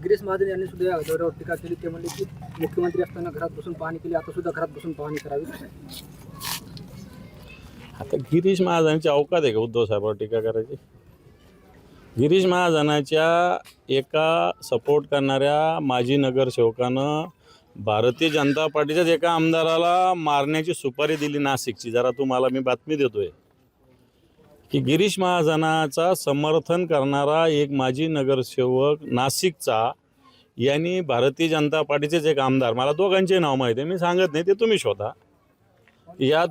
गिरीश महाजन यांनी सुद्धा या दौऱ्यावर टीका केली. ते म्हणले की मुख्यमंत्री असताना घरात बसून पाहणी केली, आता सुद्धा घरात बसून पाहणी करावी. आता गिरीश महाजनाची अवकात आहे का उद्धव साहेबांवर टीका करायची? गिरीश महाजनाच्या एका सपोर्ट करणाऱ्या माजी नगरसेवकानं भारतीय जनता पार्टीच्याच एका आमदाराला मारण्याची सुपारी दिली नाशिकची. जरा तुम्हाला मी बातमी देतोय की गिरीश महाजनाचा समर्थन करणारा एक माजी नगरसेवक नाशिकचा यांनी भारतीय जनता पार्टीचेच एक आमदार, मला दोघांचे नाव माहिती आहे, मी सांगत नाही, ते तुम्ही शोधा, या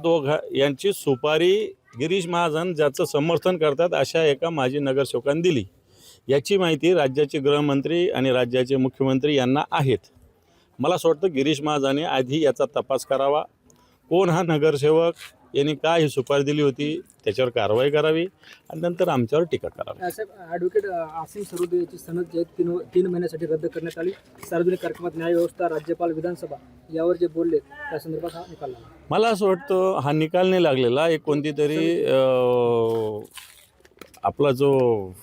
यांची सुपारी गिरीश महाजन ज्याचं समर्थन करतात अशा एका माजी नगरसेवकांनी दिली. याची माहिती राज्याचे गृहमंत्री आणि राज्याचे मुख्यमंत्री यांना आहेत. मला असं वाटतं गिरीश महाजनाने आधी याचा तपास करावा. कोण हा नगरसेवक, यांनी काय ही सुपारी दिली होती, त्याच्यावर कारवाई करावी आणि नंतर आमच्यावर टीका करावी. साहेब, ॲडव्होकेट आसिम सरोदे याची सनद जी आहे 3 महिन्यासाठी रद्द करण्यात आली. सार्वजनिक कार्यक्रमात न्यायव्यवस्था, राज्यपाल, विधानसभा यावर जे बोलले त्या संदर्भात हा निकाल लागला. मला असं वाटतं हा निकाल नाही लागलेला, एक कोणती तरी आपला जो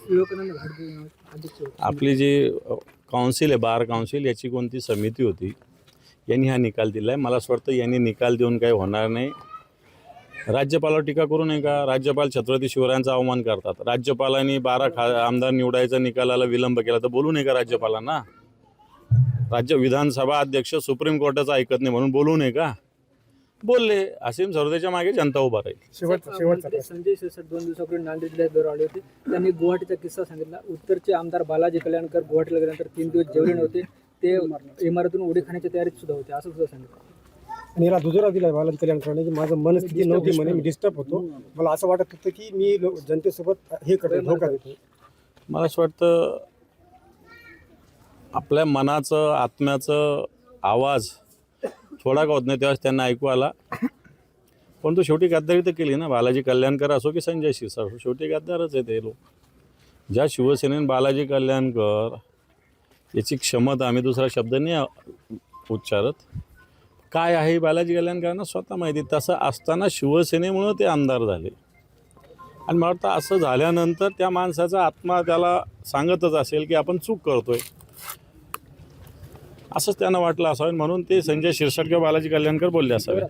विवेकानंद घाटगे अध्यक्ष होते. आपली जी काउन्सिल आहे, बार काउन्सिल, याची कोणती समिती होती, यांनी हा निकाल दिला आहे. मला असं वाटतं यांनी निकाल देऊन काही होणार नाही. राज्यपालावर टीका करू नये का? राज्यपाल छत्रपती शिवरायांचा अवमान करतात. राज्यपालांनी 12 आमदार निवडायचा निकालाला विलंब केला तर बोलू नये का राज्यपालांना? विधानसभा अध्यक्ष सुप्रीम कोर्टाचं ऐकत नाही म्हणून बोलू नये का? बोलले. आसिम सरोदेच्या मागे जनता उभा राहील. शेवटचा संजय शिरसाट 2 दिवसापूर्वी नांदेड जिल्ह्यात दौरा आले होते. त्यांनी गुवाहाटीचा किस्सा सांगितला. उत्तरचे आमदार बालाजी कल्याणकर गुवाहाटीला गेल्यानंतर 3 दिवस जेवले नव्हते. ते इमारतीतून उडी खाण्याच्या तयारीत सुद्धा होते, असं सुद्धा सांगितलं. आणि याला दुजोरा दिला बालाजी कल्याणकरांनी की माझं मनस्थिती नव्हती म्हणे, मी डिस्टर्ब होतो, मला असं वाटत होतं की मी जनतेसोबत हे करतो, धोका देतो. मला असं वाटतं आपल्या मनाचं, आत्म्याचं आवाज थोडा का होत नाही तेव्हाच त्यांना ऐकू आला. पण तो शेवटी गद्दारी तर केली ना. बालाजी कल्याणकर असो की संजय शिरसाट असो, शेवटी गद्दारच आहे ते लोक. ज्या शिवसेनेने बालाजी कल्याणकर याची क्षमता, आम्ही दुसरा शब्द नाही उच्चारत, काय आहे बालाजी कल्याणकरांना स्वतः माहिती. तसं असताना शिवसेनेमुळं ते आमदार झाले आणि मला वाटतं असं झाल्यानंतर त्या माणसाचा आत्मा त्याला सांगतच असेल की आपण चूक करतोय, असंच त्यांना वाटलं असावं म्हणून ते संजय शिरसाट किंवा बालाजी कल्याणकर बोलले असावे.